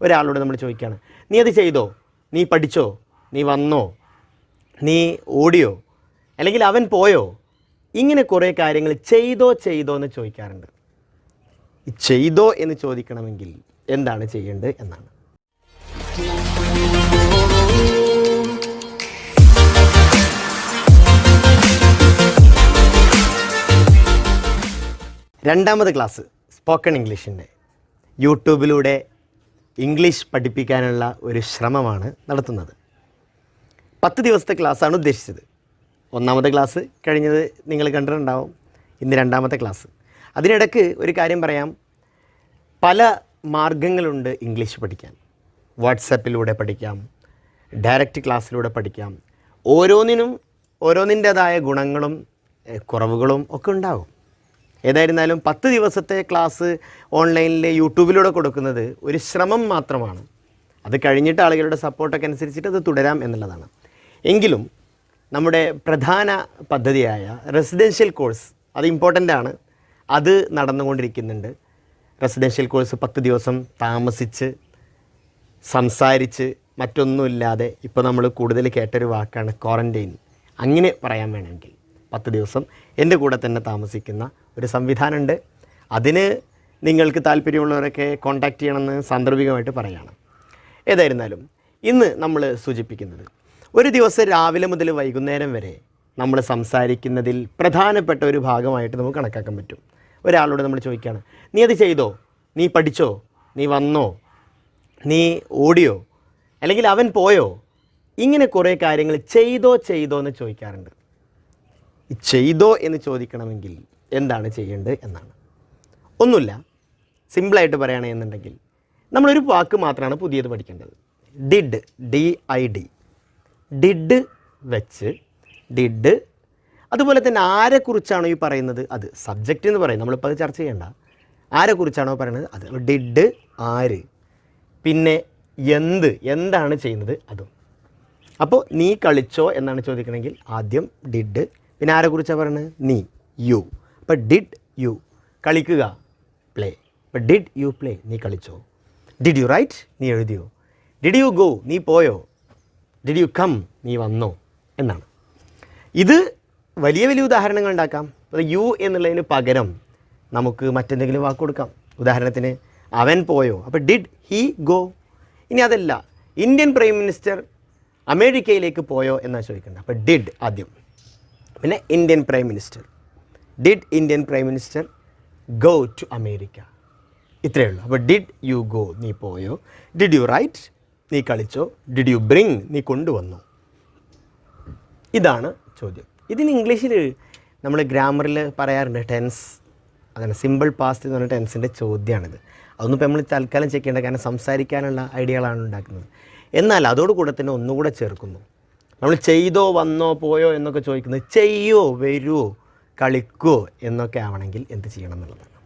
ഒരാളോട് നമ്മൾ ചോദിക്കുകയാണ്, നീ അത് ചെയ്തോ, നീ പഠിച്ചോ, നീ വന്നോ, നീ ഓടിയോ, അല്ലെങ്കിൽ അവൻ പോയോ, ഇങ്ങനെ കുറേ കാര്യങ്ങൾ ചെയ്തോ എന്ന് ചോദിക്കാറുണ്ട്. ഈ ചെയ്തോ എന്ന് ചോദിക്കണമെങ്കിൽ എന്താണ് ചെയ്യേണ്ടത് എന്നാണ്. രണ്ടാമത് ക്ലാസ് സ്പോക്കൺ ഇംഗ്ലീഷിൻ്റെ യൂട്യൂബിലൂടെ ഇംഗ്ലീഷ് പഠിപ്പിക്കാനുള്ള ഒരു ശ്രമമാണ് നടത്തുന്നത്. 10 ദിവസത്തെ ക്ലാസ്സാണ് ഉദ്ദേശിച്ചത്. ഒന്നാമത്തെ ക്ലാസ് കഴിഞ്ഞത് നിങ്ങൾ കണ്ടിട്ടുണ്ടാവും. ഇന്ന് രണ്ടാമത്തെ ക്ലാസ്. അതിനിടയ്ക്ക് ഒരു കാര്യം പറയാം. പല മാർഗങ്ങളുണ്ട് ഇംഗ്ലീഷ് പഠിക്കാൻ. വാട്സപ്പിലൂടെ പഠിക്കാം, ഡയറക്റ്റ് ക്ലാസ്സിലൂടെ പഠിക്കാം. ഓരോന്നിൻ്റേതായ ഗുണങ്ങളും കുറവുകളും ഒക്കെ ഉണ്ടാകും. ഏതായിരുന്നാലും 10 ദിവസത്തെ ക്ലാസ് ഓൺലൈനിൽ യൂട്യൂബിലൂടെ കൊടുക്കുന്നത് ഒരു ശ്രമം മാത്രമാണ്. അത് കഴിഞ്ഞിട്ട് ആളുകളുടെ സപ്പോർട്ടൊക്കെ അനുസരിച്ചിട്ട് അത് തുടരാം എന്നുള്ളതാണ്. എങ്കിലും നമ്മുടെ പ്രധാന പദ്ധതിയായ റെസിഡൻഷ്യൽ കോഴ്സ് അത് ഇമ്പോർട്ടൻ്റ് ആണ്. അത് നടന്നുകൊണ്ടിരിക്കുന്നുണ്ട്. റെസിഡൻഷ്യൽ കോഴ്സ് 10 ദിവസം താമസിച്ച് സംസാരിച്ച് മറ്റൊന്നുമില്ലാതെ, ഇപ്പോൾ നമ്മൾ കൂടുതൽ കേട്ടൊരു വാക്കാണ് ക്വാറൻറ്റൈൻ. അങ്ങനെ പറയാൻ വേണമെങ്കിൽ 10 ദിവസം എൻ്റെ കൂടെ തന്നെ താമസിക്കുന്ന ഒരു സംവിധാനമുണ്ട്. അതിന് നിങ്ങൾക്ക് താല്പര്യമുള്ളവരൊക്കെ കോൺടാക്റ്റ് ചെയ്യണമെന്ന് സാന്ദർഭികമായിട്ട് പറയുകയാണ്. ഏതായിരുന്നാലും ഇന്ന് നമ്മൾ സൂചിപ്പിക്കുന്നത്, ഒരു ദിവസം രാവിലെ മുതൽ വൈകുന്നേരം വരെ നമ്മൾ സംസാരിക്കുന്നതിൽ പ്രധാനപ്പെട്ട ഒരു ഭാഗമായിട്ട് നമുക്ക് കണക്കാക്കാൻ പറ്റും. ഒരാളോട് നമ്മൾ ചോദിക്കുകയാണ്, നീ അത് ചെയ്തോ, നീ പഠിച്ചോ, നീ വന്നോ, നീ ഓടിയോ, അല്ലെങ്കിൽ അവൻ പോയോ, ഇങ്ങനെ കുറേ കാര്യങ്ങൾ ചെയ്തോ എന്ന് ചോദിക്കാറുണ്ട്. ഈ ചെയ്തോ എന്ന് ചോദിക്കണമെങ്കിൽ എന്താണ് ചെയ്യേണ്ടത് എന്നാണ്. ഒന്നുമില്ല, സിമ്പിളായിട്ട് പറയുകയാണെന്നുണ്ടെങ്കിൽ നമ്മളൊരു വാക്ക് മാത്രമാണ് പുതിയത് പഠിക്കേണ്ടത്. Did, DID. ഡിഡ് വെച്ച് ഡിഡ്, അതുപോലെ തന്നെ ആരെക്കുറിച്ചാണോ ഈ പറയുന്നത് അത് സബ്ജക്റ്റ് എന്ന് പറയും. നമ്മളിപ്പോൾ അത് ചർച്ച ചെയ്യേണ്ട. ആരെക്കുറിച്ചാണോ പറയുന്നത് അത്. ഡിഡ് ആര്, പിന്നെ എന്താണ് ചെയ്യുന്നത് അതും. അപ്പോൾ നീ കളിച്ചോ എന്നാണ് ചോദിക്കണമെങ്കിൽ ആദ്യം ഡിഡ്, പിന്നെ ആരെക്കുറിച്ചാണ് പറയുന്നത്, നീ, യു. അപ്പോൾ ഡിഡ് യു, കളിക്കുക, പ്ലേ. അപ്പോൾ ഡിഡ് യു പ്ലേ, നീ കളിച്ചോ. ഡിഡ് യു റൈറ്റ്, നീ എഴുതിയോ. ഡിഡ് യു ഗോ, നീ പോയോ. ഡിഡ് യു കം, നീ വന്നോ എന്നാണ്. ഇത് വലിയ ഉദാഹരണങ്ങൾ ഉണ്ടാക്കാം. അത് യു എന്നുള്ളതിന് പകരം നമുക്ക് മറ്റെന്തെങ്കിലും വാക്ക് കൊടുക്കാം. ഉദാഹരണത്തിന് അവൻ പോയോ, അപ്പോൾ ഡിഡ് ഹി ഗോ. ഇനി അതല്ല, ഇന്ത്യൻ പ്രൈം മിനിസ്റ്റർ അമേരിക്കയിലേക്ക് പോയോ എന്നാണ് ചോദിക്കേണ്ടത്. അപ്പോൾ ഡിഡ് ആദ്യം, പിന്നെ Indian prime minister. Did Indian prime minister go to America. ഇത്രയേ ഉള്ളൂ. അപ്പോൾ ഡിഡ് യു ഗോ, നീ പോയോ. ഡിഡ് യു റൈറ്റ്, നീ കളിച്ചോ. ഡിഡ് യു ബ്രിങ്, നീ കൊണ്ടുവന്നോ. ഇതാണ് ചോദ്യം. ഇതിന് ഇംഗ്ലീഷിൽ നമ്മൾ ഗ്രാമറിൽ പറയാറുണ്ട് ടെൻസ്. അതാണ് സിമ്പിൾ പാസ്റ്റ് എന്ന് പറഞ്ഞ ടെൻസിൻ്റെ ചോദ്യമാണിത്. അതൊന്നും ഇപ്പോൾ നമ്മൾ തൽക്കാലം ചെക്ക് ചെയ്യേണ്ട, കാരണം സംസാരിക്കാനുള്ള ഐഡിയകളാണ് ഉണ്ടാക്കുന്നത്. എന്നാൽ അതോടുകൂടെ തന്നെ ഒന്നുകൂടെ ചേർക്കുന്നു. നമ്മൾ ചെയ്തോ വന്നോ പോയോ എന്നൊക്കെ ചോദിക്കുന്നത് ചെയ്യോ വരുമോ കളിക്കുമോ എന്നൊക്കെ ആവണമെങ്കിൽ എന്ത് ചെയ്യണം എന്നുള്ളതാണ്.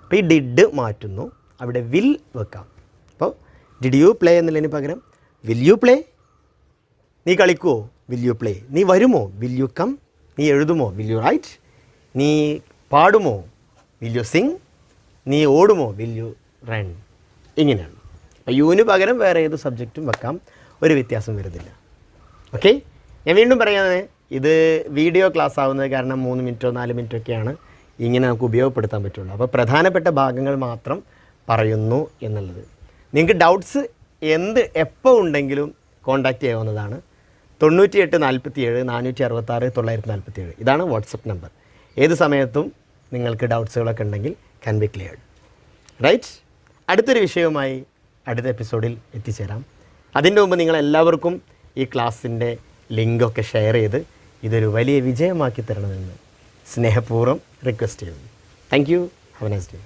അപ്പോൾ ഈ ഡിഡ് മാറ്റുന്നു, അവിടെ വിൽ വെക്കാം. അപ്പോൾ ഡിഡ് യു പ്ലേ എന്നുള്ളതിന് പകരം വിൽ യു പ്ലേ. നീ കളിക്കുമോ, വിൽ യു പ്ലേ. നീ വരുമോ, വിൽ യു കം. നീ എഴുതുമോ, വിൽ യു റൈറ്റ്. നീ പാടുമോ, വിൽ യു സിങ്. നീ ഓടുമോ, വിൽ യു റൺ. ഇങ്ങനെയാണ്. അപ്പോൾ യുവിന് പകരം വേറെ ഏത് സബ്ജക്റ്റും വെക്കാം, ഒരു വ്യത്യാസം വരുന്നില്ല. ഓക്കെ, ഞാൻ വീണ്ടും പറയാതെ, ഇത് വീഡിയോ ക്ലാസ് ആവുന്നത് കാരണം 3 മിനിറ്റോ 4 മിനിറ്റോ ഒക്കെയാണ് ഇങ്ങനെ നമുക്ക് ഉപയോഗപ്പെടുത്താൻ പറ്റുള്ളൂ. അപ്പോൾ പ്രധാനപ്പെട്ട ഭാഗങ്ങൾ മാത്രം പറയുന്നു എന്നുള്ളത്. നിങ്ങൾക്ക് ഡൗട്ട്സ് എപ്പോൾ ഉണ്ടെങ്കിലും കോൺടാക്റ്റ് ചെയ്യാവുന്നതാണ്. 98 47 466 947. ഇതാണ് വാട്സപ്പ് നമ്പർ. ഏത് സമയത്തും നിങ്ങൾക്ക് ഡൗട്ട്സുകളൊക്കെ ഉണ്ടെങ്കിൽ ക്യാൻ ബി ക്ലിയർഡ്. റൈറ്റ്. അടുത്തൊരു വിഷയവുമായി അടുത്ത എപ്പിസോഡിൽ എത്തിച്ചേരാം. അതിൻ്റെ മുമ്പ് നിങ്ങളെല്ലാവർക്കും ഈ ക്ലാസ്സിൻ്റെ ലിങ്കൊക്കെ ഷെയർ ചെയ്ത് ഇതൊരു വലിയ വിജയമാക്കി തരണമെന്ന് സ്നേഹപൂർവ്വം റിക്വസ്റ്റ് ചെയ്യുന്നു. Thank you. Have A nice day.